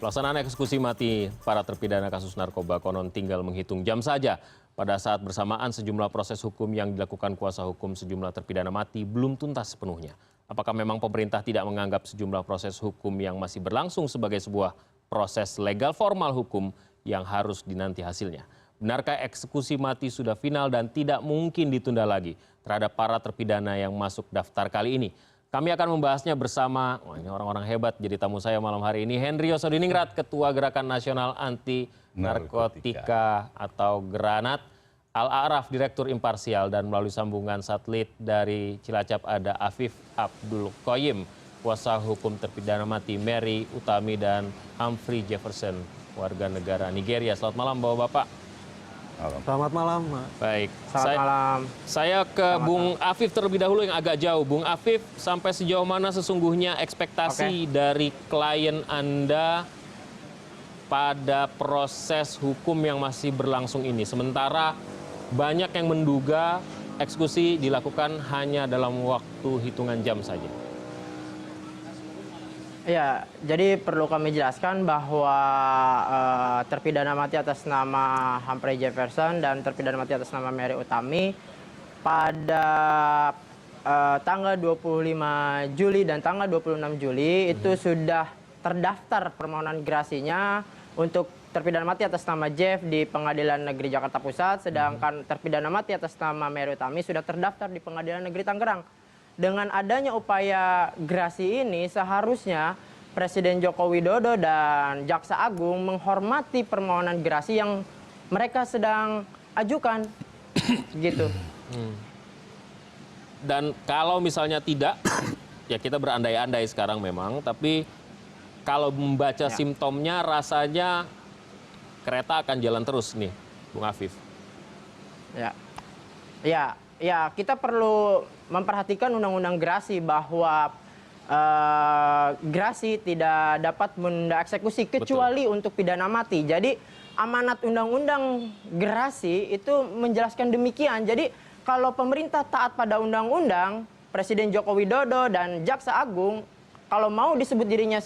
Pelaksanaan eksekusi mati para terpidana kasus narkoba konon tinggal menghitung jam saja. Pada saat bersamaan sejumlah proses hukum yang dilakukan kuasa hukum sejumlah terpidana mati belum tuntas sepenuhnya. Apakah memang pemerintah tidak menganggap sejumlah proses hukum yang masih berlangsung sebagai sebuah proses legal formal hukum yang harus dinanti hasilnya? Benarkah eksekusi mati sudah final dan tidak mungkin ditunda lagi terhadap para terpidana yang masuk daftar kali ini? Kami akan membahasnya bersama, ini orang-orang hebat jadi tamu saya malam hari ini, Henry Yosodiningrat, Ketua Gerakan Nasional Anti Narkotika atau Granat, Al-A'raf, Direktur Imparsial, dan melalui sambungan satelit dari Cilacap ada Afif Abdul Qoyim, kuasa hukum terpidana mati Mary Utami dan Humphrey Jefferson, warga negara Nigeria. Selamat malam Bapak-Bapak. Selamat malam. Baik. Selamat malam. Saya ke Bung Afif terlebih dahulu yang agak jauh. Bung Afif, sampai sejauh mana sesungguhnya ekspektasi dari klien Anda pada proses hukum yang masih berlangsung ini? Sementara banyak yang menduga eksekusi dilakukan hanya dalam waktu hitungan jam saja. Ya, jadi perlu kami jelaskan bahwa terpidana mati atas nama Humphrey Jefferson dan terpidana mati atas nama Mary Utami pada tanggal 25 Juli dan tanggal 26 Juli itu sudah terdaftar permohonan gerasinya untuk terpidana mati atas nama Jeff di Pengadilan Negeri Jakarta Pusat, sedangkan terpidana mati atas nama Mary Utami sudah terdaftar di Pengadilan Negeri Tangerang. Dengan adanya upaya gerasi ini seharusnya Presiden Joko Widodo dan Jaksa Agung menghormati permohonan gerasi yang mereka sedang ajukan gitu. Dan kalau misalnya tidak, ya kita berandai-andai sekarang memang, tapi kalau membaca simptomnya rasanya kereta akan jalan terus nih, Bung Afif. Ya, kita perlu memperhatikan undang-undang gerasi bahwa gerasi tidak dapat menunda eksekusi kecuali untuk pidana mati. Jadi amanat undang-undang gerasi itu menjelaskan demikian. Jadi kalau pemerintah taat pada undang-undang, Presiden Joko Widodo dan Jaksa Agung kalau mau disebut dirinya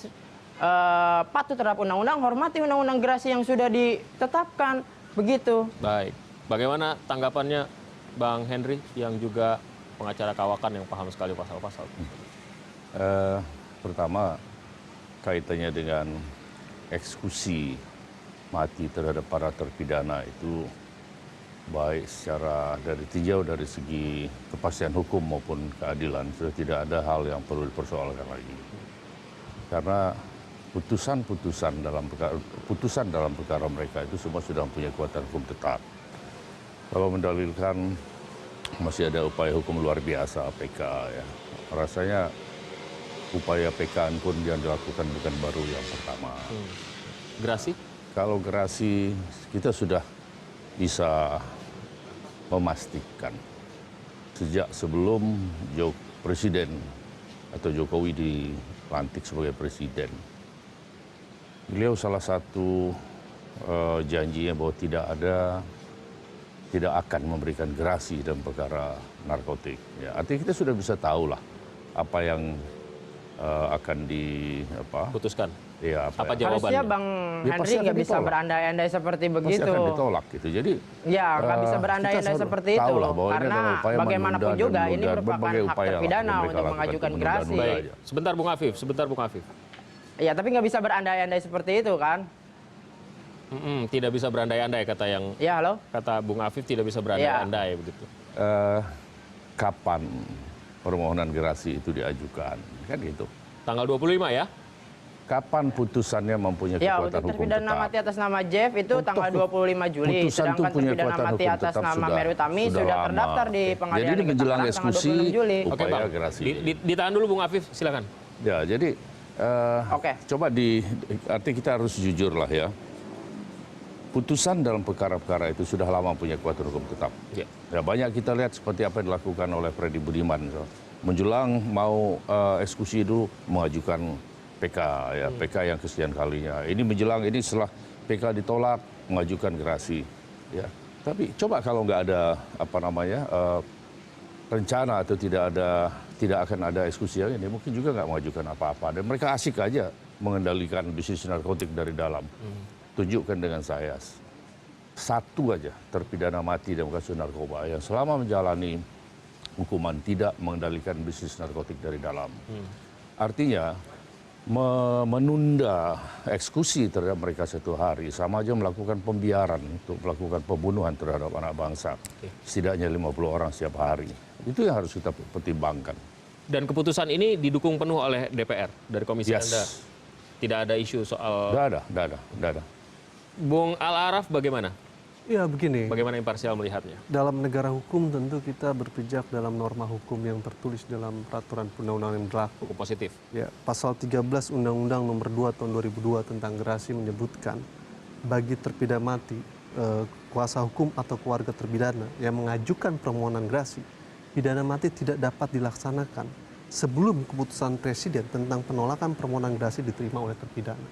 patuh terhadap undang-undang, hormati undang-undang gerasi yang sudah ditetapkan. Begitu. Baik. Bagaimana tanggapannya Bang Henry yang juga pengacara kawakan yang paham sekali pasal-pasal? Pertama, kaitannya dengan eksekusi mati terhadap para terpidana itu baik secara tinjau dari segi kepastian hukum maupun keadilan sudah tidak ada hal yang perlu dipersoalkan lagi. Karena putusan dalam perkara mereka itu semua sudah mempunyai kekuatan hukum tetap. Kalau mendalilkan masih ada upaya hukum luar biasa PK, ya rasanya upaya PK pun yang dilakukan bukan baru yang pertama. Gerasi? Kalau gerasi kita sudah bisa memastikan sejak sebelum Presiden atau Jokowi dilantik sebagai presiden, beliau salah satu janjinya bahwa tidak akan memberikan gerasi dalam perkara narkotik. Ya, artinya kita sudah bisa tahu lah apa yang akan putuskan. Ya, apa jawabannya? Harusnya Bang Henry nggak bisa berandai-andai seperti begitu. Pasti akan ditolak gitu. Jadi ya nggak bisa berandai-andai seperti itu karena bagaimanapun juga ini merupakan hak terpidana untuk mengajukan gerasi. Baik. Sebentar Bung Afif. Ya tapi nggak bisa berandai-andai seperti itu kan? Tidak bisa berandai-andai kata yang. Ya halo. Kata Bung Afif tidak bisa berandai-andai begitu. Kapan permohonan gerasi itu diajukan? Kan gitu. Tanggal 25 ya? Kapan putusannya mempunyai ya, kekuatan hukum tetap? Ya, untuk terpidana mati atas nama Jeff itu tanggal 25 Juli. Sedangkan terpidana mati atas nama Mary Utami sudah terdaftar di Pengadilan Negeri menjelang eksekusi Oke, Bang. Ditahan dulu Bung Afif, silakan. Ya, jadi coba artinya kita harus jujur lah ya. Putusan dalam perkara-perkara itu sudah lama punya kekuatan hukum tetap. Ya, banyak kita lihat seperti apa yang dilakukan oleh Freddy Budiman. Menjelang mau eksekusi dulu mengajukan PK, ya PK yang kesekian kalinya. Ini menjelang ini setelah PK ditolak mengajukan gerasi. Ya, tapi coba kalau nggak ada rencana atau tidak ada tidak akan ada eksekusi yang ini, mungkin juga nggak mengajukan apa-apa. Dan mereka asik aja mengendalikan bisnis narkotik dari dalam. Tunjukkan dengan saya. Satu aja terpidana mati dalam kasus narkoba yang selama menjalani hukuman tidak mengendalikan bisnis narkotik dari dalam. Artinya menunda eksekusi terhadap mereka 1 hari sama aja melakukan pembiaran untuk melakukan pembunuhan terhadap anak bangsa. Setidaknya 50 orang setiap hari. Itu yang harus kita pertimbangkan. Dan keputusan ini didukung penuh oleh DPR dari komisi Yes. Anda. Tidak ada isu soal. Tidak ada. Bung Al-Araf bagaimana? Ya begini, Bagaimana imparsial melihatnya? dalam negara hukum tentu kita berpijak dalam norma hukum yang tertulis dalam peraturan undang-undang yang berlaku. Cukup positif. Ya, pasal 13 Undang-Undang Nomor 2 Tahun 2002 tentang gerasi menyebutkan bagi terpidana mati, kuasa hukum atau keluarga terpidana yang mengajukan permohonan gerasi, pidana mati tidak dapat dilaksanakan sebelum keputusan presiden tentang penolakan permohonan gerasi diterima oleh terpidana.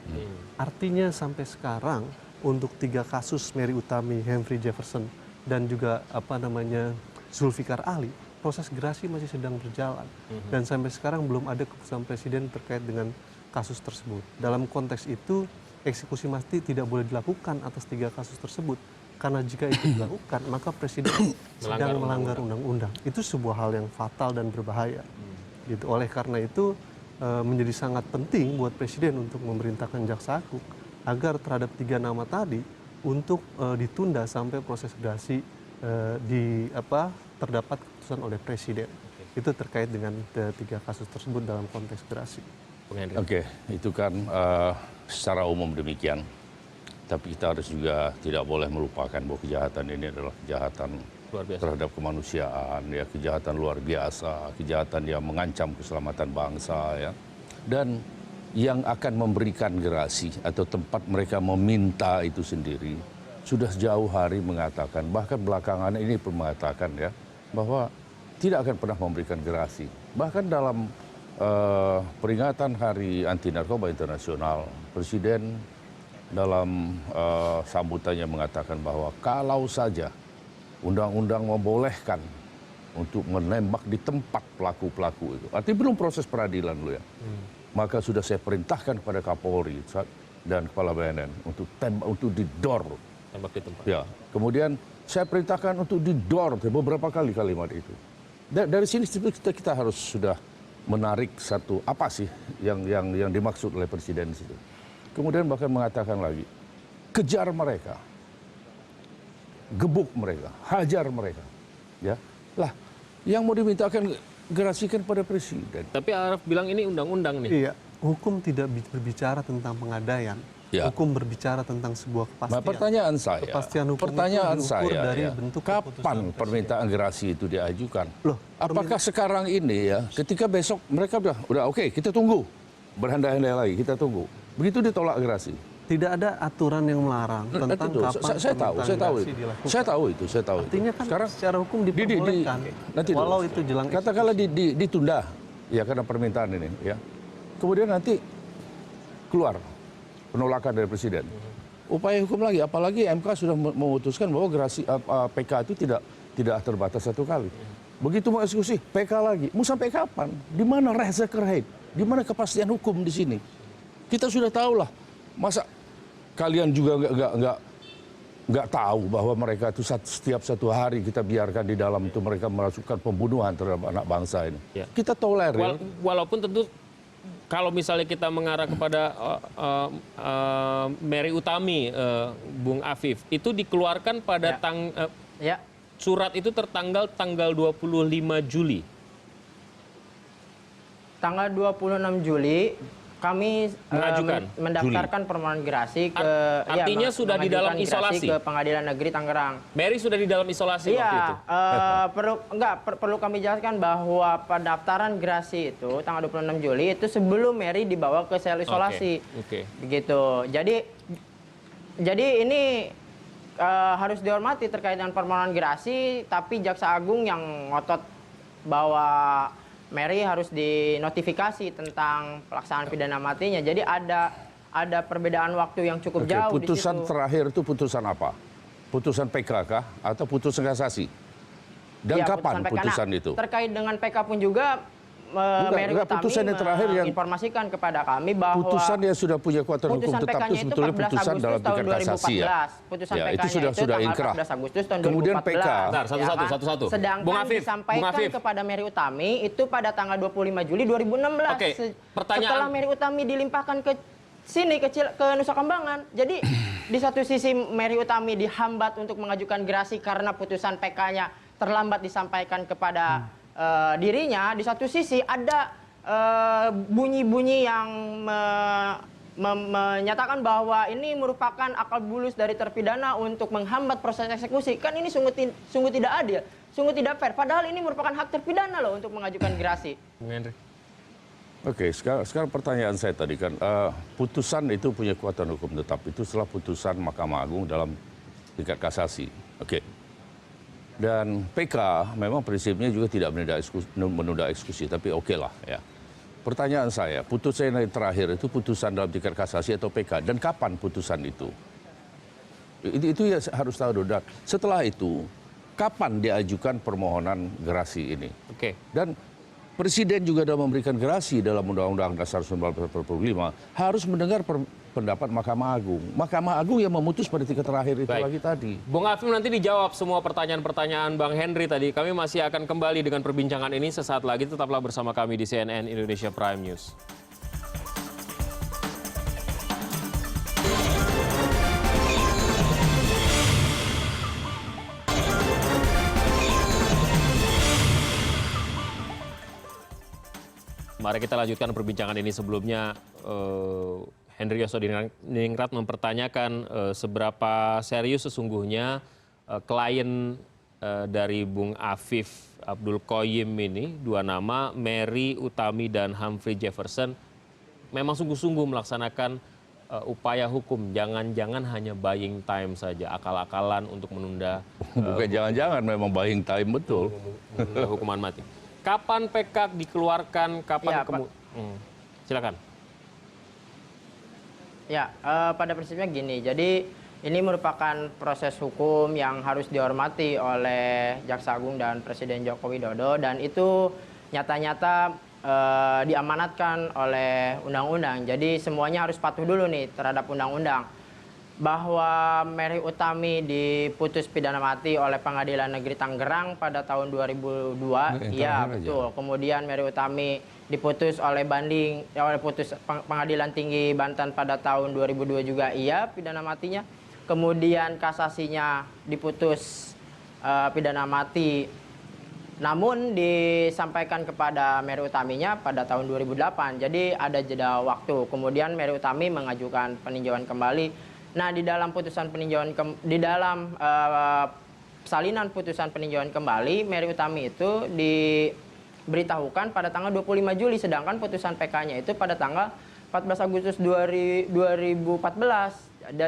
Artinya sampai sekarang untuk 3 kasus Mary Utami, Humphrey Jefferson, dan juga Zulfikar Ali, proses gerasi masih sedang berjalan. Dan sampai sekarang belum ada keputusan presiden terkait dengan kasus tersebut. Dalam konteks itu, eksekusi mati tidak boleh dilakukan atas 3 kasus tersebut. Karena jika itu dilakukan, maka presiden sedang melanggar undang-undang. Itu sebuah hal yang fatal dan berbahaya. Gitu. Oleh karena itu, menjadi sangat penting buat presiden untuk memerintahkan jaksa agung agar terhadap 3 nama tadi untuk ditunda sampai proses gerasi terdapat keputusan oleh presiden. Itu terkait dengan 3 kasus tersebut dalam konteks gerasi. Oke, itu kan secara umum demikian. Tapi kita harus juga tidak boleh melupakan bahwa kejahatan ini adalah kejahatan terhadap kemanusiaan, ya, kejahatan luar biasa, kejahatan yang mengancam keselamatan bangsa, ya. Dan yang akan memberikan gerasi atau tempat mereka meminta itu sendiri sudah jauh hari mengatakan, bahkan belakangan ini pun mengatakan, ya, bahwa tidak akan pernah memberikan gerasi. Bahkan dalam peringatan Hari Anti Narkoba Internasional, Presiden dalam sambutannya mengatakan bahwa kalau saja undang-undang membolehkan untuk menembak di tempat pelaku-pelaku itu, artinya belum proses peradilan dulu, ya. Maka sudah saya perintahkan kepada Kapolri dan Kepala BNN untuk tembak, untuk didor. Tembak di tempat. Ya, kemudian saya perintahkan untuk didor beberapa kali kalimat itu. Dari sini kita harus sudah menarik satu apa sih yang dimaksud oleh Presiden di situ. Kemudian bahkan mengatakan lagi, kejar mereka, gebuk mereka, hajar mereka. Ya, lah yang mau dimintakan gerasikan pada presiden. Tapi Araf bilang ini undang-undang nih. Iya, hukum tidak berbicara tentang pengadaian. Ya. Hukum berbicara tentang sebuah kepastian. Nah, pertanyaan saya, Kepastian hukum itu diukur dari bentuk kapan keputusan permintaan gerasi itu diajukan? Loh, apakah sekarang ini, ya, ketika besok mereka udah oke, kita tunggu, berandai-andai lagi, kita tunggu. Begitu ditolak gerasi. Tidak ada aturan yang melarang tentang kapan saya tahu gerasi dilakukan. Saya tahu. Artinya kan sekarang secara hukum diperbolehkan. Nanti walau dulu. itu jelang Katakanlah ditunda, ya, karena permintaan ini, ya. Kemudian nanti keluar penolakan dari presiden. Upaya hukum lagi, apalagi MK sudah memutuskan bahwa gerasi PK itu tidak terbatas 1 kali. Begitu mau eksekusi, PK lagi. Mau sampai kapan? Di mana Rezekerheit? Di mana kepastian hukum di sini? Kita sudah tahu lah. Masa kalian juga nggak tahu bahwa mereka itu setiap 1 hari kita biarkan di dalam itu mereka melakukan pembunuhan terhadap anak bangsa ini. Ya. Kita tolerir. Walaupun tentu kalau misalnya kita mengarah kepada Mary Utami, Bung Afif, itu dikeluarkan pada surat itu tanggal 25 Juli. Tanggal 26 Juli kami mendaftarkan permohonan gerasi ke artinya sudah di dalam isolasi ke Pengadilan Negeri Tangerang. Mary sudah di dalam isolasi waktu itu. Perlu kami jelaskan bahwa pendaftaran gerasi itu tanggal 26 Juli itu sebelum Mary dibawa ke sel isolasi. Oke. Begitu. Jadi ini harus dihormati terkait dengan permohonan gerasi, tapi Jaksa Agung yang ngotot bahwa Mary harus dinotifikasi tentang pelaksanaan pidana matinya. Jadi ada perbedaan waktu yang cukup jauh di situ. Putusan terakhir itu putusan apa? Putusan PK kah atau putusan kasasi? Dan kapan putusan itu? Terkait dengan PK pun juga Mary enggak, Utami putusan yang terakhir yang menginformasikan kepada kami bahwa putusan yang sudah punya kekuatan hukum putusan tetap PK-nya itu itu sebetulnya 14 putusan Agustus dalam tahun tingkat kasasi ya. 2014. Putusan Ya, PK-nya itu sudah tanggal inkrah. 14 Agustus tahun 2014. Kemudian PK. Bentar, satu-satu, kan? satu-satu. Sedangkan Bung Afif, disampaikan kepada Mary Utami itu pada tanggal 25 Juli 2016. Oke, Setelah Mary Utami dilimpahkan ke sini ke Nusa Kambangan. Jadi di satu sisi Mary Utami dihambat untuk mengajukan gerasi karena putusan PK-nya terlambat disampaikan kepada dirinya. Di satu sisi ada bunyi-bunyi yang menyatakan bahwa ini merupakan akal bulus dari terpidana untuk menghambat proses eksekusi. Kan ini sungguh tidak adil, sungguh tidak fair. Padahal ini merupakan hak terpidana loh untuk mengajukan gerasi. Bung Henry. Oke, sekarang pertanyaan saya tadi kan, putusan itu punya kekuatan hukum tetap itu setelah putusan Mahkamah Agung dalam tingkat kasasi. Oke. Dan PK memang prinsipnya juga tidak menunda eksekusi, tapi oke lah ya. Pertanyaan saya, putusan yang terakhir itu putusan dalam tingkat kasasi atau PK, dan kapan putusan itu? Itu ya harus tahu dulu. Dan setelah itu, kapan diajukan permohonan gerasi ini? Oke. Dan Presiden juga dalam memberikan gerasi dalam Undang-Undang Dasar 1945 harus mendengar pendapat Mahkamah Agung. Mahkamah Agung yang memutus pada tingkat terakhir itu Baik. lagi tadi. Bung Afif nanti dijawab semua pertanyaan-pertanyaan Bang Henry tadi. Kami masih akan kembali dengan perbincangan ini sesaat lagi. Tetaplah bersama kami di CNN Indonesia Prime News. Mari kita lanjutkan perbincangan ini. Sebelumnya Henry Yosodiningrat mempertanyakan seberapa serius sesungguhnya klien dari Bung Afif Abdul Qoyim ini, dua nama Mary Utami dan Humphrey Jefferson, memang sungguh-sungguh melaksanakan upaya hukum. Jangan-jangan hanya buying time saja, akal-akalan untuk menunda Bukan jangan-jangan memang buying time betul. menunda hukuman mati. Kapan PK dikeluarkan? Kapan Ya, silakan. Ya, pada prinsipnya gini. Jadi ini merupakan proses hukum yang harus dihormati oleh Jaksa Agung dan Presiden Joko Widodo, dan itu nyata-nyata diamanatkan oleh undang-undang. Jadi semuanya harus patuh dulu nih terhadap undang-undang. Bahwa Mary Utami diputus pidana mati oleh Pengadilan Negeri Tangerang pada tahun 2002, iya betul. Kemudian Mary Utami diputus oleh Pengadilan Tinggi Banten pada tahun 2002 juga, iya pidana matinya. Kemudian kasasinya diputus pidana mati, namun disampaikan kepada Mary Utaminya pada tahun 2008. Jadi ada jeda waktu. Kemudian Mary Utami mengajukan peninjauan kembali. Nah, di dalam salinan putusan peninjauan kembali, Mary Utami itu diberitahukan pada tanggal 25 Juli, sedangkan putusan PK-nya itu pada tanggal 14 Agustus 2014.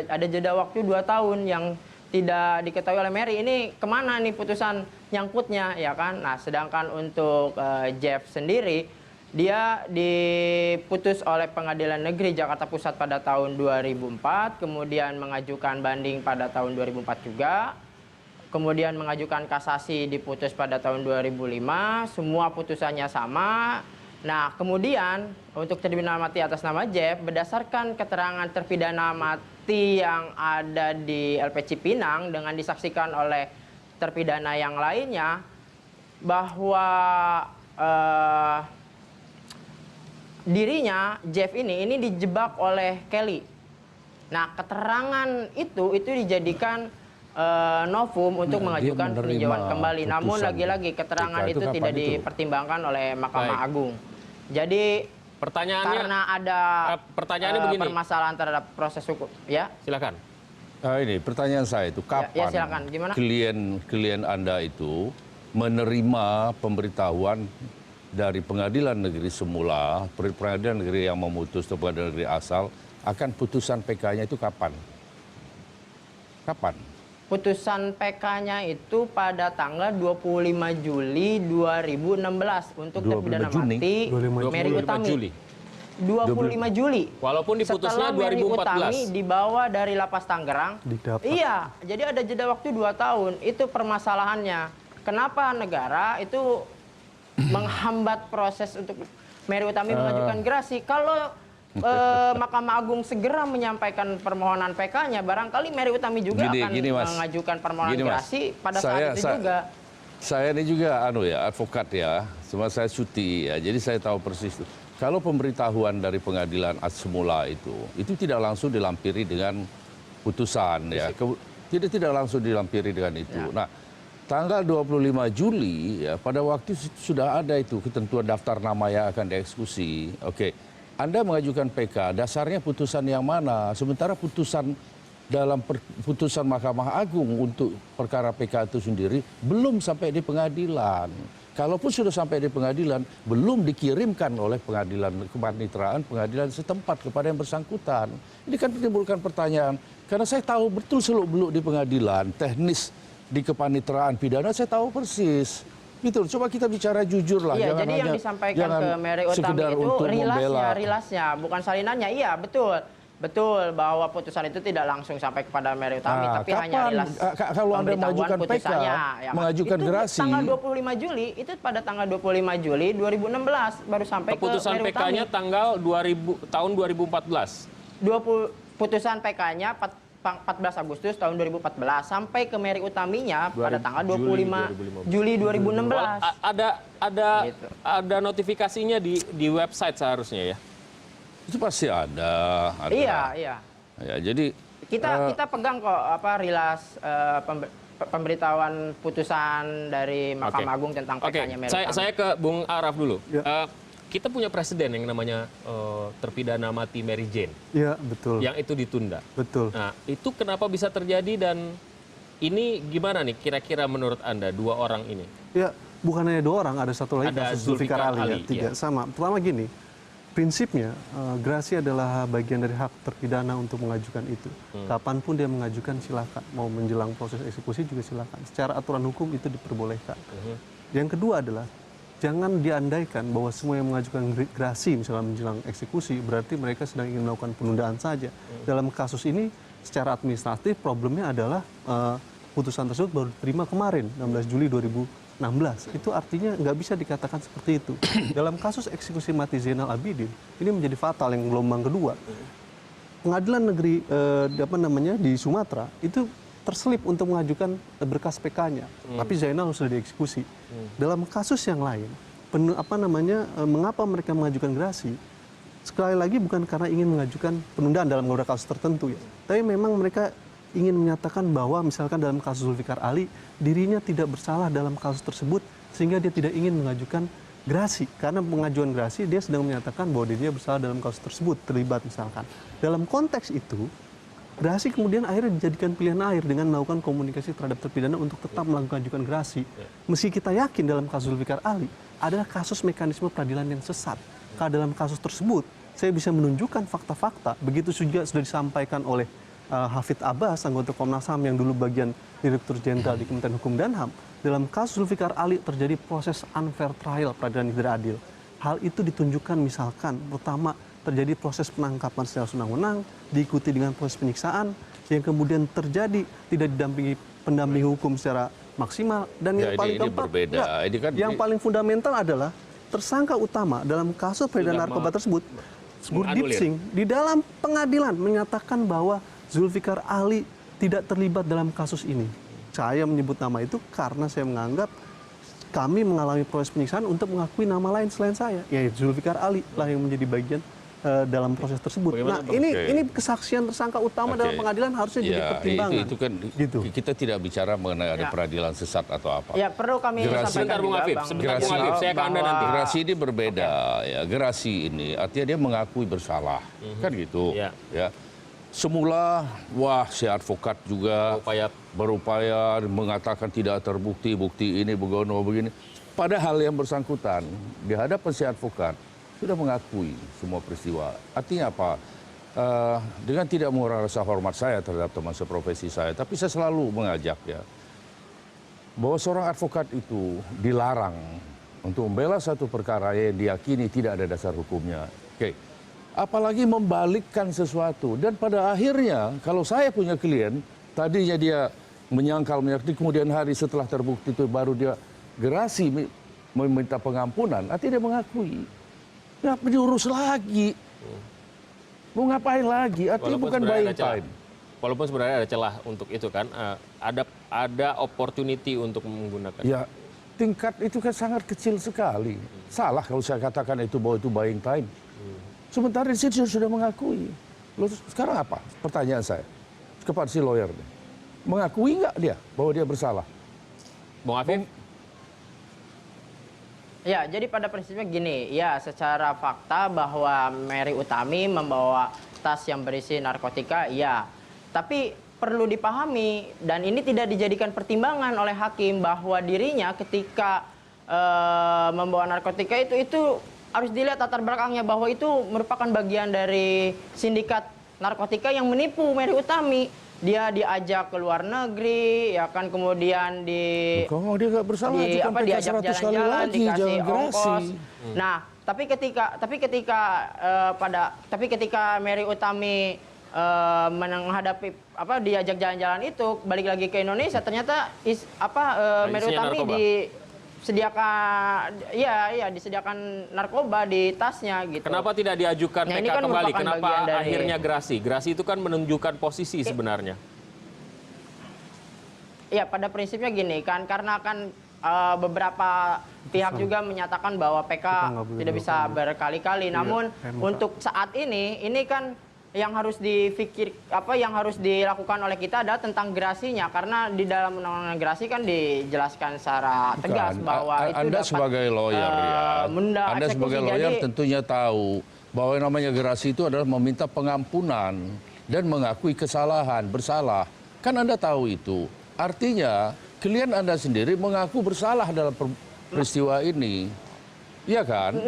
Ada jeda waktu 2 tahun yang tidak diketahui oleh Mary. Ini kemana nih putusan nyangkutnya, ya kan? Nah, sedangkan untuk Jeff sendiri, dia diputus oleh Pengadilan Negeri Jakarta Pusat pada tahun 2004, kemudian mengajukan banding pada tahun 2004 juga, kemudian mengajukan kasasi diputus pada tahun 2005, semua putusannya sama. Nah, kemudian untuk terpidana mati atas nama Jeff, berdasarkan keterangan terpidana mati yang ada di LP Cipinang dengan disaksikan oleh terpidana yang lainnya, bahwa dirinya Jeff ini dijebak oleh Kelly. Nah, keterangan itu dijadikan novum untuk mengajukan peninjauan kembali. Namun lagi-lagi keterangan itu tidak dipertimbangkan oleh Mahkamah Agung. Jadi karena ada permasalahan terhadap proses hukum, ya. Silakan. Ini pertanyaan saya itu kapan Ya, silakan. Gimana? klien Anda itu menerima pemberitahuan dari pengadilan negeri semula, pengadilan negeri yang memutus atau pengadilan negeri asal, akan putusan PK-nya itu kapan? Kapan? Putusan PK-nya itu pada tanggal 25 Juli 2016 untuk terpidana mati Mary Utami. 25 Juli. Walaupun diputusnya setelah Mary 2014. Utami dibawa dari Lapas Tangerang. Didapat. Iya, jadi ada jeda waktu 2 tahun. Itu permasalahannya. Kenapa negara itu menghambat proses untuk Mary Utami mengajukan gerasi. Kalau Mahkamah Agung segera menyampaikan permohonan PK-nya, barangkali Mary Utami juga akan mengajukan permohonan gerasi pada saat itu juga. Saya ini juga advokat ya, cuma saya cuti ya, jadi saya tahu persis. Kalau pemberitahuan dari pengadilan semula itu tidak langsung dilampiri dengan putusan ya, tidak langsung dilampiri dengan itu. Ya. Nah, tanggal 25 Juli ya, pada waktu sudah ada itu ketentuan daftar nama yang akan dieksekusi. Oke, Anda mengajukan PK, dasarnya putusan yang mana? Sementara putusan Mahkamah Agung untuk perkara PK itu sendiri belum sampai di pengadilan. Kalaupun sudah sampai di pengadilan, belum dikirimkan oleh pengadilan kepanitraan, pengadilan setempat kepada yang bersangkutan. Ini kan menimbulkan pertanyaan, karena saya tahu betul seluk-beluk di pengadilan, teknis di kepanitraan pidana saya tahu persis. Gitu, coba kita bicara jujur lah. Iya, jadi yang disampaikan ke Mary Utami itu rilasnya, bukan salinannya. Iya, betul bahwa putusan itu tidak langsung sampai kepada Mary Utami, tapi hanya rilas kalau Anda mengajukan PK, mengajukan gerasi. Tanggal 25 Juli, itu pada tanggal 25 Juli 2016 baru sampai ke Mary Utami. Putusan PK-nya tahun 2014. Putusan PK-nya 14 Agustus tahun 2014 sampai ke Mary Utaminya pada tanggal 25 Juli 2016. Ada notifikasinya di website seharusnya ya. Itu pasti ada. Iya. Ya, jadi kita pegang kok rilas pemberitahuan putusan dari Mahkamah Agung tentang PK-nya Mary Utami. Saya ke Bung Araf dulu. Ya. Kita punya presiden yang namanya terpidana mati Mary Jane. Iya, betul. Yang itu ditunda. Betul. Nah, itu kenapa bisa terjadi dan ini gimana nih kira-kira menurut Anda dua orang ini? Ya, bukan hanya dua orang, ada satu lagi kasus Zulfikar Ali. Tiga, sama. Pertama gini, prinsipnya gerasi adalah bagian dari hak terpidana untuk mengajukan itu. Kapanpun dia mengajukan silakan. Mau menjelang proses eksekusi juga silakan. Secara aturan hukum itu diperbolehkan. Yang kedua adalah jangan diandaikan bahwa semua yang mengajukan gerasi misalnya menjelang eksekusi berarti mereka sedang ingin melakukan penundaan saja. Dalam kasus ini secara administratif problemnya adalah putusan tersebut baru diterima kemarin 16 Juli 2016. Itu artinya nggak bisa dikatakan seperti itu. Dalam kasus eksekusi mati Zainal Abidin ini menjadi fatal yang gelombang kedua. Pengadilan negeri di Sumatera itu terselip untuk mengajukan berkas PK-nya, tapi Zainal sudah dieksekusi. Dalam kasus yang lain, mengapa mereka mengajukan gerasi? Sekali lagi bukan karena ingin mengajukan penundaan dalam beberapa kasus tertentu ya, tapi memang mereka ingin menyatakan bahwa misalkan dalam kasus Zulfikar Ali dirinya tidak bersalah dalam kasus tersebut sehingga dia tidak ingin mengajukan gerasi. Karena pengajuan gerasi dia sedang menyatakan bahwa dirinya bersalah dalam kasus tersebut, terlibat misalkan. Dalam konteks itu gerasi kemudian akhirnya dijadikan pilihan akhir dengan melakukan komunikasi terhadap terpidana untuk tetap mengajukan gerasi. Meski kita yakin dalam kasus Zulfikar Ali adalah kasus mekanisme peradilan yang sesat. Karena dalam kasus tersebut saya bisa menunjukkan fakta-fakta, begitu juga sudah disampaikan oleh Hafidz Abbas, anggota Komnas HAM yang dulu bagian Direktur Jenderal di Kementerian Hukum dan HAM. Dalam kasus Zulfikar Ali terjadi proses unfair trial, peradilan yang tidak adil. Hal itu ditunjukkan misalkan pertama terjadi proses penangkapan secara senang-senang, diikuti dengan proses penyiksaan, yang kemudian terjadi tidak didampingi pendamping hukum secara maksimal, dan yang paling keempat, yang paling fundamental adalah tersangka utama dalam kasus peredaran narkoba tersebut, Gurdip Singh, di dalam pengadilan menyatakan bahwa Zulfikar Ali tidak terlibat dalam kasus ini. Saya menyebut nama itu karena saya menganggap kami mengalami proses penyiksaan untuk mengakui nama lain selain saya, yaitu Zulfikar Ali lah yang menjadi bagian dalam proses tersebut. Ini kesaksian tersangka utama dalam pengadilan harusnya jadi pertimbangan. Itu kan gitu. Kita tidak bicara mengenai ada peradilan sesat atau apa. Ya, perlu kami sampaikan juga, Bang. Saya ke Anda nanti. Gerasi ini berbeda ya. Gerasi ini artinya dia mengakui bersalah. Kan gitu. Ya. Semula si advokat juga berupaya mengatakan tidak terbukti, bukti ini begini. Padahal yang bersangkutan di hadapan si advokat sudah mengakui semua peristiwa. Artinya apa? Dengan tidak mengurangi rasa hormat saya terhadap teman seprofesi saya, tapi saya selalu mengajak ya, bahwa seorang advokat itu dilarang untuk membela satu perkara yang diyakini tidak ada dasar hukumnya. Apalagi membalikkan sesuatu. Dan pada akhirnya, kalau saya punya klien, tadinya dia menyangkal, kemudian hari setelah terbukti itu baru dia gerasi. meminta pengampunan, artinya dia mengakui. Ngapa diurus lagi? Mau ngapain lagi? Artinya Walaupun bukan sebenarnya buying ada celah. time. Walaupun sebenarnya ada celah untuk itu kan, ada opportunity untuk menggunakan. Ya, tingkat itu kan sangat kecil sekali. Salah kalau saya katakan itu bahwa itu buying time. Sementara di sini sudah mengakui. Lalu sekarang apa? Pertanyaan saya kepada si lawyer. Mengakui nggak dia bahwa dia bersalah? Bung Afif, Ya, jadi pada prinsipnya gini, ya secara fakta bahwa Mary Utami membawa tas yang berisi narkotika, ya. Tapi perlu dipahami dan ini tidak dijadikan pertimbangan oleh hakim bahwa dirinya ketika membawa narkotika itu harus dilihat latar belakangnya bahwa itu merupakan bagian dari sindikat narkotika yang menipu Mary Utami. Dia diajak ke luar negeri, ya kan, kemudian Kalau dia nggak bersalah, ajukan PK diajak 100 kali jalan-jalan, lagi, dikasih jangan gerasi. ongkos. Nah, tapi ketika Mary Utami menghadapi diajak jalan-jalan itu, balik lagi ke Indonesia, ternyata Mary isinya Utami narkoba. disediakan narkoba di tasnya gitu. kenapa tidak diajukan Nah, PK ini kan kembali? merupakan Kenapa bagian dari- akhirnya gerasi? Gerasi itu kan menunjukkan posisi sebenarnya. Ya, pada prinsipnya gini kan, karena kan beberapa pihak juga menyatakan bahwa PK nggak boleh tidak bisa berkali-kali. Namun MK. untuk saat ini kan yang harus yang harus dilakukan oleh kita adalah tentang gerasinya, karena di dalam undang-undang gerasi kan dijelaskan secara tegas Bukan. bahwa itu Anda dapat sebagai lawyer ya, menunda Anda eksekusi. sebagai lawyer Jadi, tentunya tahu bahwa yang namanya gerasi itu adalah meminta pengampunan dan mengakui kesalahan, bersalah. Kan Anda tahu itu. Artinya klien Anda sendiri mengaku bersalah dalam peristiwa ini. Iya kan?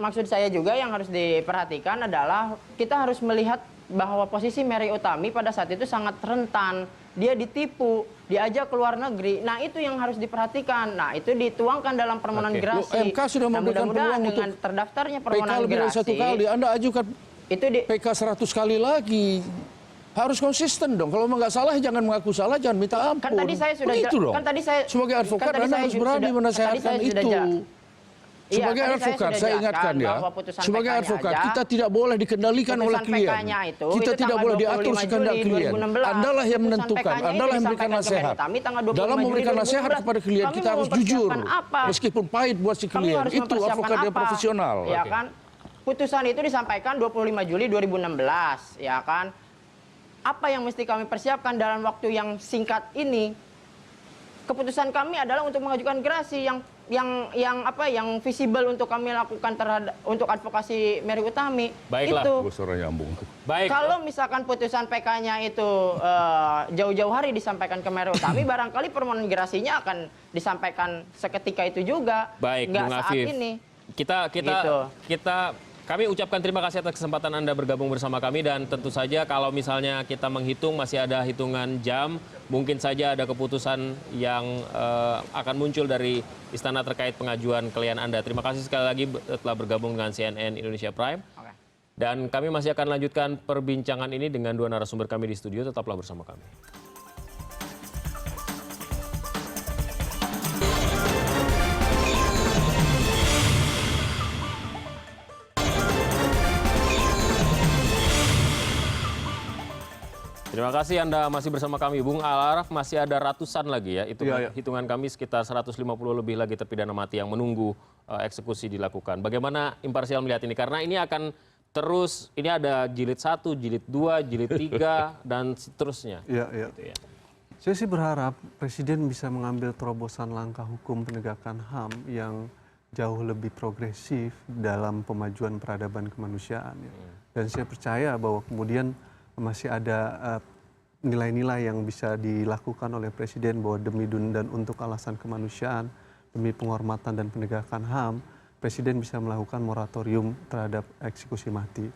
maksud saya juga yang harus diperhatikan adalah kita harus melihat bahwa posisi Mary Utami pada saat itu sangat rentan. Dia ditipu, diajak ke luar negeri. Nah, itu yang harus diperhatikan. Nah, itu dituangkan dalam permohonan Oke. gerasi. MK sudah Nah, memberikan mudah-mudahan peluang dengan untuk terdaftarnya PK permohonan lebih dari gerasi. satu kali. Anda ajukan Itu PK 100 kali lagi. Harus konsisten dong. Kalau nggak salah, jangan mengaku salah, jangan minta ampun. Kan tadi saya sudah Begitu dong. Sebagai advokat, Anda harus berani menasehatkan itu. Sebagai advokat, saya ingatkan ya, sebagai advokat kita tidak boleh dikendalikan oleh klien. Kita tidak boleh diatur sekehendak klien. Andalah yang menentukan, Andalah yang memberikan nasihat. Dalam memberikan nasihat kepada klien, kita harus jujur. Meskipun pahit buat si klien, itu advokat yang profesional. Ya kan? Putusan itu disampaikan 25 Juli 2016, ya kan? Apa yang mesti kami persiapkan dalam waktu yang singkat ini? Keputusan kami adalah untuk mengajukan gerasi yang visible untuk kami lakukan untuk advokasi Mary Utami. Baiklah. Itu. Gue suara nyambung. Baik. Kalau misalkan putusan PK-nya itu jauh-jauh hari disampaikan ke Mary Utami, barangkali permohonan gerasinya akan disampaikan seketika itu juga. Baik, nggak Bung saat Afif. ini. Kita Gitu. kami ucapkan terima kasih atas kesempatan Anda bergabung bersama kami, dan tentu saja kalau misalnya kita menghitung masih ada hitungan jam, mungkin saja ada keputusan yang akan muncul dari istana terkait pengajuan klien Anda. Terima kasih sekali lagi telah bergabung dengan CNN Indonesia Prime. Oke. Dan kami masih akan lanjutkan perbincangan ini dengan dua narasumber kami di studio. Tetaplah bersama kami. Terima kasih Anda masih bersama kami. Bung Al-Araf, masih ada ratusan lagi ya. Hitungan kami sekitar 150 lebih lagi terpidana mati yang menunggu eksekusi dilakukan. Bagaimana imparsial melihat ini? Karena ini akan terus, ini ada jilid 1, jilid 2, jilid 3, dan seterusnya. Iya. Gitu ya. Saya sih berharap Presiden bisa mengambil terobosan langkah hukum penegakan HAM yang jauh lebih progresif dalam pemajuan peradaban kemanusiaan. Ya. Dan saya percaya bahwa kemudian masih ada nilai-nilai yang bisa dilakukan oleh Presiden bahwa demi dan untuk alasan kemanusiaan, demi penghormatan dan penegakan HAM, Presiden bisa melakukan moratorium terhadap eksekusi mati.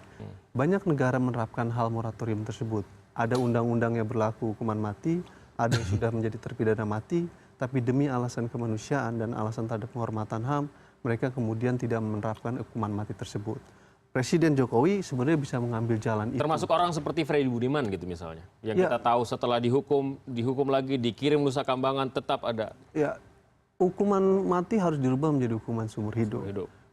Banyak negara menerapkan hal moratorium tersebut. Ada undang-undang yang berlaku hukuman mati, ada yang sudah menjadi terpidana mati, tapi demi alasan kemanusiaan dan alasan terhadap penghormatan HAM, mereka kemudian tidak menerapkan hukuman mati tersebut. Presiden Jokowi sebenarnya bisa mengambil jalan itu. Termasuk orang seperti Freddy Budiman gitu misalnya. Yang kita tahu setelah dihukum lagi, dikirim Nusa Kambangan, tetap ada. Ya, Hukuman mati harus dirubah menjadi hukuman seumur hidup.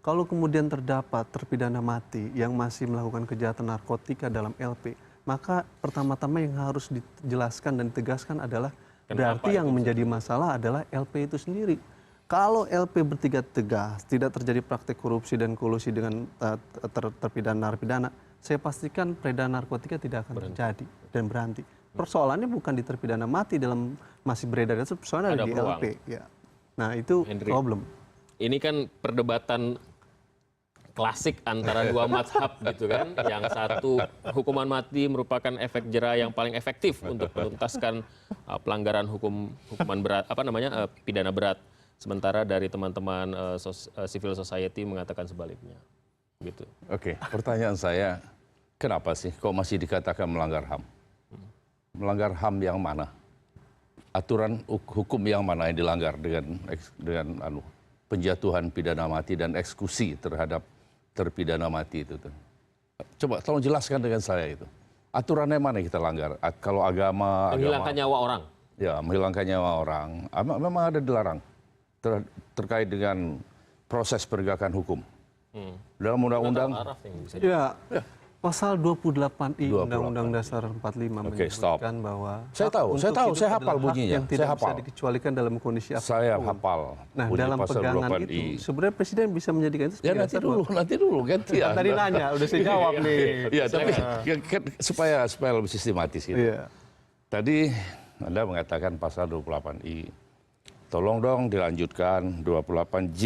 Kalau kemudian terdapat terpidana mati yang masih melakukan kejahatan narkotika dalam LP, maka pertama-tama yang harus dijelaskan dan ditegaskan adalah berarti yang menjadi masalah adalah LP itu sendiri. Kalau LP bertindak tegas, tidak terjadi praktek korupsi dan kolusi dengan terpidana narapidana, saya pastikan peredaran narkotika tidak akan terjadi dan berhenti. Persoalannya bukan di terpidana mati dalam masih beredar, persoalannya ada di peluang. LP. Ya. Nah itu problem. Ini kan perdebatan klasik antara dua mazhab gitu kan. Yang satu, hukuman mati merupakan efek jera yang paling efektif untuk menuntaskan pelanggaran hukuman berat, pidana berat. Sementara dari teman-teman civil society mengatakan sebaliknya. Gitu. Oke, pertanyaan saya, kenapa sih kok masih dikatakan melanggar HAM? Melanggar HAM yang mana? Aturan hukum yang mana yang dilanggar dengan penjatuhan pidana mati dan eksekusi terhadap terpidana mati itu tuh. Coba tolong jelaskan dengan saya itu. Aturannya mana yang kita langgar? Kalau agama, menghilangkan nyawa orang. Ya, menghilangkan nyawa orang. Memang ada dilarang terkait dengan proses penegakan hukum. Dalam undang-undang. Ya. Pasal 28I Undang-Undang Dasar 45 menyebutkan bahwa saya hafal bunyinya. Yang tidak bisa dikecualikan dalam kondisi apapun. Saya hafal. Nah, dalam pegangan itu sebenarnya presiden bisa menjadikan itu. Ya nanti dulu gantian. Tadi nanya, udah saya jawab nih. Iya, tapi supaya lebih sistematis gitu. Iya. Tadi Anda mengatakan pasal 28I. Tolong dong dilanjutkan 28J.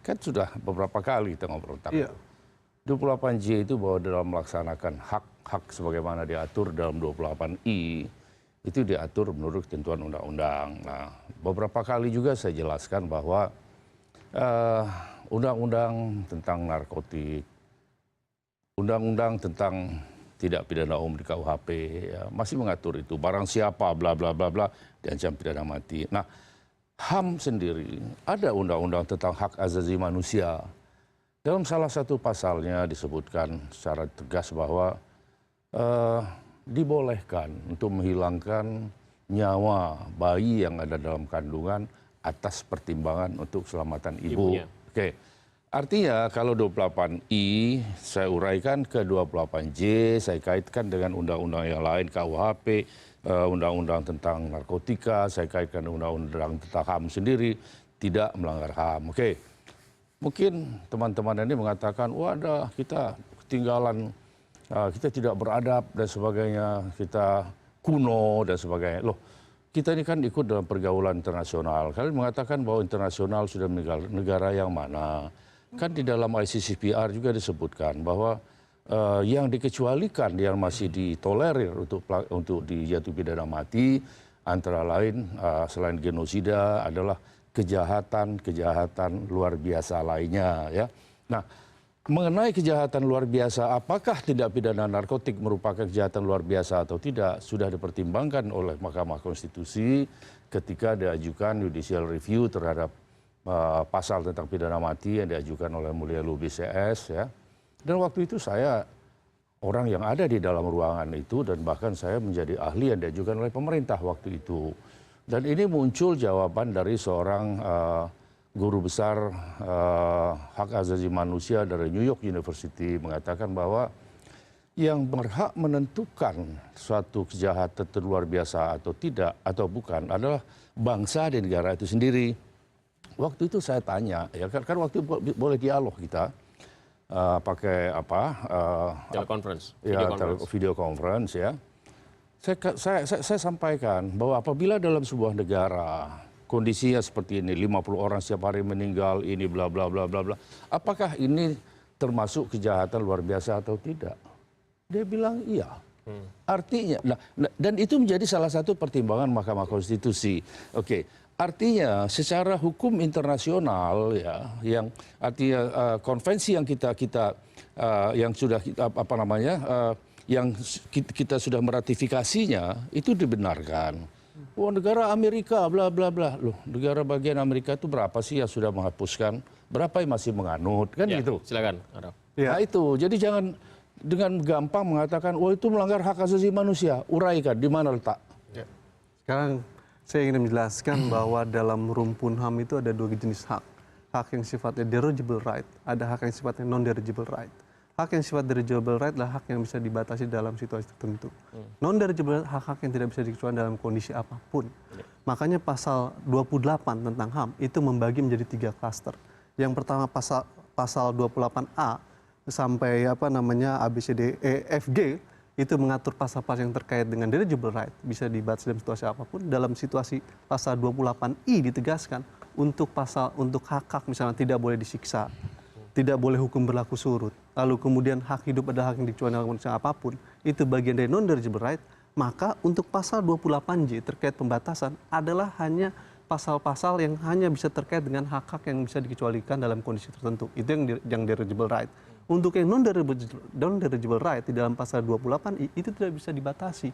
Kan sudah beberapa kali kita ngobrol tentang itu. 28J itu bahwa dalam melaksanakan hak-hak sebagaimana diatur dalam 28I, itu diatur menurut ketentuan undang-undang. Nah, beberapa kali juga saya jelaskan bahwa undang-undang tentang narkotik, undang-undang tentang tidak pidana umum di KUHP, ya, masih mengatur itu. Barang siapa, bla bla bla bla, diancam pidana mati. Nah, HAM sendiri, ada undang-undang tentang hak asasi manusia. Dalam salah satu pasalnya disebutkan secara tegas bahwa dibolehkan untuk menghilangkan nyawa bayi yang ada dalam kandungan atas pertimbangan untuk keselamatan ibu. Oke. Artinya kalau 28I saya uraikan ke 28J, saya kaitkan dengan undang-undang yang lain, KUHP, undang-undang tentang narkotika, saya kaitkan undang-undang tentang HAM sendiri, tidak melanggar HAM. Oke. Mungkin teman-teman ini mengatakan, wadah kita ketinggalan, kita tidak beradab dan sebagainya, kita kuno dan sebagainya. Loh, kita ini kan ikut dalam pergaulan internasional. Kalian mengatakan bahwa internasional sudah meninggal, negara yang mana? Kan di dalam ICCPR juga disebutkan bahwa yang dikecualikan, yang masih ditolerir untuk dijatuhi pidana mati, antara lain selain genosida adalah kejahatan luar biasa lainnya, ya. Nah, mengenai kejahatan luar biasa, apakah tindak pidana narkotik merupakan kejahatan luar biasa atau tidak, sudah dipertimbangkan oleh Mahkamah Konstitusi ketika diajukan judicial review terhadap pasal tentang pidana mati yang diajukan oleh Mulia Lubis CS, ya. Dan waktu itu saya orang yang ada di dalam ruangan itu dan bahkan saya menjadi ahli yang diajukan oleh pemerintah waktu itu. Dan ini muncul jawaban dari seorang guru besar hak asasi manusia dari New York University mengatakan bahwa yang berhak menentukan suatu kejahatan luar biasa atau tidak atau bukan adalah bangsa dan negara itu sendiri. Waktu itu saya tanya, ya kan waktu itu boleh dialog kita pakai apa? Teleconference. Video conference ya. Saya sampaikan bahwa apabila dalam sebuah negara kondisinya seperti ini, 50 orang setiap hari meninggal, ini bla bla bla bla bla, apakah ini termasuk kejahatan luar biasa atau tidak? Dia bilang iya. Artinya, dan itu menjadi salah satu pertimbangan Mahkamah Konstitusi. Oke, artinya secara hukum internasional ya, yang artinya konvensi yang kita yang sudah yang kita sudah meratifikasinya itu dibenarkan. Wah, negara Amerika bla bla bla. Loh, negara bagian Amerika itu berapa sih yang sudah menghapuskan? Berapa yang masih menganut? Kan ya, gitu. Silakan. Nah itu, jadi jangan dengan gampang mengatakan, wah itu melanggar hak asasi manusia. Uraikan, di mana letak? Ya. Sekarang Saya ingin menjelaskan bahwa dalam rumpun HAM itu ada dua jenis hak. Hak yang sifatnya derogable right, ada hak yang sifatnya non-derogable right. Hak yang sifat derogable right adalah hak yang bisa dibatasi dalam situasi tertentu. Non-derogable hak-hak yang tidak bisa dikecualikan dalam kondisi apapun. Makanya pasal 28 tentang HAM itu membagi menjadi 3 klaster. Yang pertama pasal 28A sampai ABCDEFG itu mengatur pasal-pasal yang terkait dengan derogable right, bisa dibatasi dalam situasi apapun. Dalam situasi pasal 28I ditegaskan untuk hak-hak misalnya tidak boleh disiksa, tidak boleh hukum berlaku surut, lalu kemudian hak hidup adalah hak yang dikecualikan dalam kondisi apapun, itu bagian dari non-derogable right. Maka untuk pasal 28J terkait pembatasan adalah hanya pasal-pasal yang hanya bisa terkait dengan hak-hak yang bisa dikecualikan dalam kondisi tertentu. Itu yang derogable right. Untuk yang non-derogable right di dalam pasal 28I itu tidak bisa dibatasi.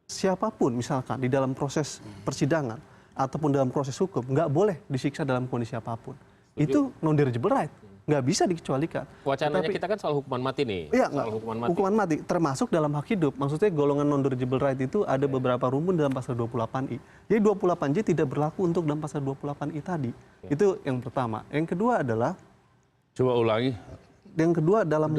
Siapapun misalkan di dalam proses persidangan ataupun dalam proses hukum nggak boleh disiksa dalam kondisi apapun. Itu non-derogable right. Nggak bisa dikecualikan. Wacananya kita kan soal hukuman mati nih. Iya, soal hukuman mati termasuk dalam hak hidup. Maksudnya golongan non-derogable right itu ada beberapa rumpun dalam pasal 28I. Jadi 28J tidak berlaku untuk dalam pasal 28I tadi. Itu yang pertama. Yang kedua adalah Coba ulangi. Yang kedua dalam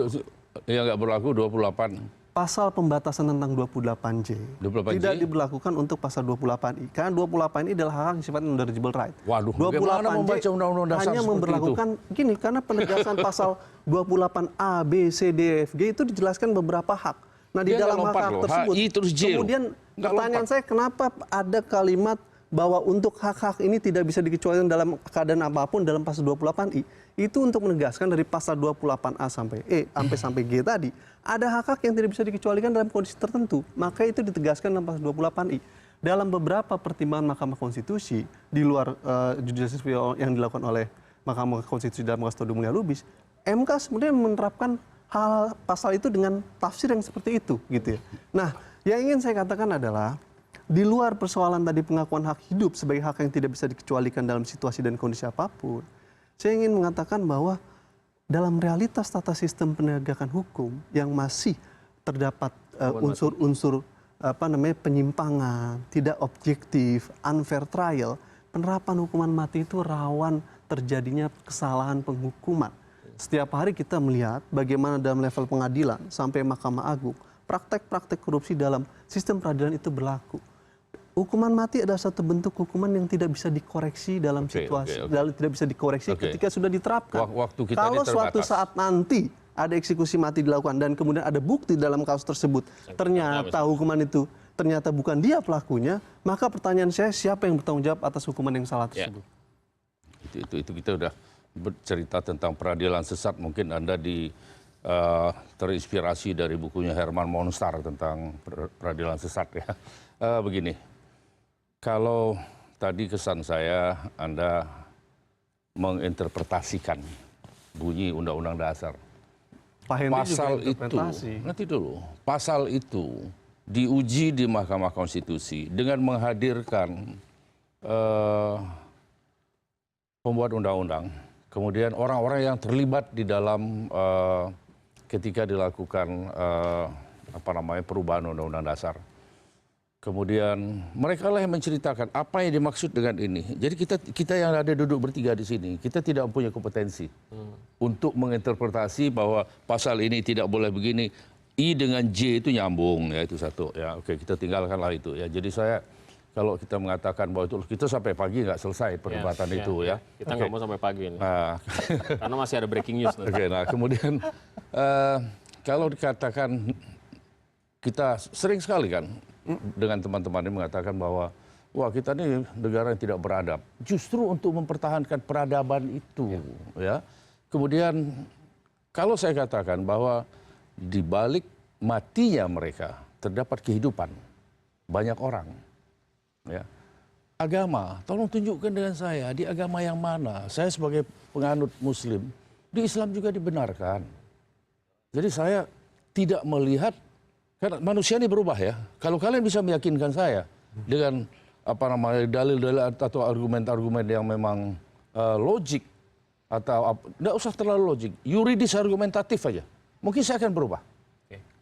Yang nggak berlaku 28. pasal pembatasan tentang 28J 28J? tidak diberlakukan untuk pasal 28I. Karena 28I adalah hak yang sifatnya non-derogable right. Waduh, bagaimana membaca undang-undang dasar hanya seperti memberlakukan gini, karena penegasan pasal 28A, B, C, D, F, G itu dijelaskan beberapa hak. Nah, di Dia dalam nggak lompat hak loh. tersebut, HI terus J loh. kemudian Nggak pertanyaan lompat. saya, kenapa ada kalimat bahwa untuk hak-hak ini tidak bisa dikecualikan dalam keadaan apapun dalam pasal 28I? Itu untuk menegaskan dari pasal 28A sampai E sampai G tadi, ada hak-hak yang tidak bisa dikecualikan dalam kondisi tertentu. Maka itu ditegaskan dalam pasal 28I. Dalam beberapa pertimbangan Mahkamah Konstitusi di luar judicial review yang dilakukan oleh Mahkamah Konstitusi dalam kasus Todung Mulia Lubis, MK sebenarnya menerapkan hal pasal itu dengan tafsir yang seperti itu, gitu ya. Nah, yang ingin saya katakan adalah di luar persoalan tadi pengakuan hak hidup sebagai hak yang tidak bisa dikecualikan dalam situasi dan kondisi apapun, saya ingin mengatakan bahwa dalam realitas tata sistem penegakan hukum yang masih terdapat unsur-unsur penyimpangan, tidak objektif, unfair trial, penerapan hukuman mati itu rawan terjadinya kesalahan penghukuman. Setiap hari kita melihat bagaimana dalam level pengadilan sampai Mahkamah Agung, praktek-praktek korupsi dalam sistem peradilan itu berlaku. Hukuman mati adalah satu bentuk hukuman yang tidak bisa dikoreksi dalam situasi, tidak bisa dikoreksi ketika sudah diterapkan. Waktu kita Kalau ini suatu terbatas. saat nanti ada eksekusi mati dilakukan dan kemudian ada bukti dalam kasus tersebut, ternyata hukuman itu ternyata bukan dia pelakunya, maka pertanyaan saya, siapa yang bertanggung jawab atas hukuman yang salah tersebut? Itu kita udah bercerita tentang peradilan sesat. Mungkin Anda terinspirasi dari bukunya Herman Monstar tentang peradilan sesat ya. Begini, kalau tadi kesan saya Anda menginterpretasikan bunyi Undang-Undang Dasar. Pak Henry Pasal juga itu, interpretasi. nanti dulu, pasal itu diuji di Mahkamah Konstitusi dengan menghadirkan pembuat undang-undang, kemudian orang-orang yang terlibat di dalam ketika dilakukan perubahan Undang-Undang Dasar. Kemudian mereka lah yang menceritakan apa yang dimaksud dengan ini. Jadi kita yang ada duduk bertiga di sini, kita tidak punya kompetensi untuk menginterpretasi bahwa pasal ini tidak boleh begini, I dengan J itu nyambung, ya itu satu. Ya, oke, kita tinggalkanlah itu. Ya, jadi saya kalau kita mengatakan bahwa itu kita sampai pagi nggak selesai perdebatan itu ya. Kita nggak mau sampai pagi ini. Nah, Karena masih ada breaking news. oke, nah kemudian kalau dikatakan kita sering sekali kan dengan teman-teman ini mengatakan bahwa wah kita ini negara yang tidak beradab. Justru untuk mempertahankan peradaban itu, ya. Kemudian kalau saya katakan bahwa di balik matinya mereka terdapat kehidupan banyak orang, ya. Agama, tolong tunjukkan dengan saya di agama yang mana. Saya sebagai penganut Muslim di Islam juga dibenarkan. Jadi saya tidak melihat. Karena manusia ini berubah ya. Kalau kalian bisa meyakinkan saya dengan dalil-dalil atau argumen-argumen yang memang logik atau tidak usah terlalu logik, yuridis argumentatif aja, mungkin saya akan berubah.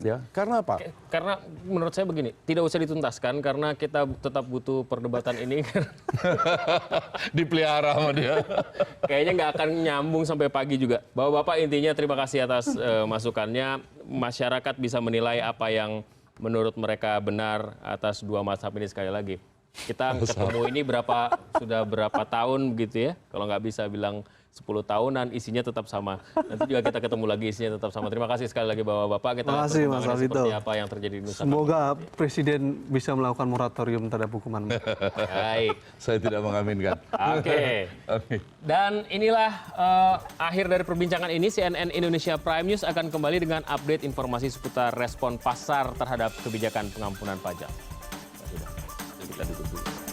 Ya, karena apa? Karena menurut saya begini, tidak usah dituntaskan karena kita tetap butuh perdebatan ini. Dipelihara sama dia. Kayaknya nggak akan nyambung sampai pagi juga. Bapak-bapak intinya terima kasih atas masukannya. Masyarakat bisa menilai apa yang menurut mereka benar atas dua mazhab ini sekali lagi. Kita ketemu ini sudah berapa tahun begitu ya. Kalau nggak bisa bilang 10 tahunan, isinya tetap sama. Nanti juga kita ketemu lagi, isinya tetap sama. Terima kasih sekali lagi Bapak-bapak. Kita lihat perkembangannya seperti apa yang terjadi di Nusa Tenggara. Semoga Presiden bisa melakukan moratorium terhadap hukuman mati. Baik. Saya tidak mengaminkan. Oke. Dan inilah akhir dari perbincangan ini. CNN Indonesia Prime News akan kembali dengan update informasi seputar respon pasar terhadap kebijakan pengampunan pajak. Kita duduk dulu.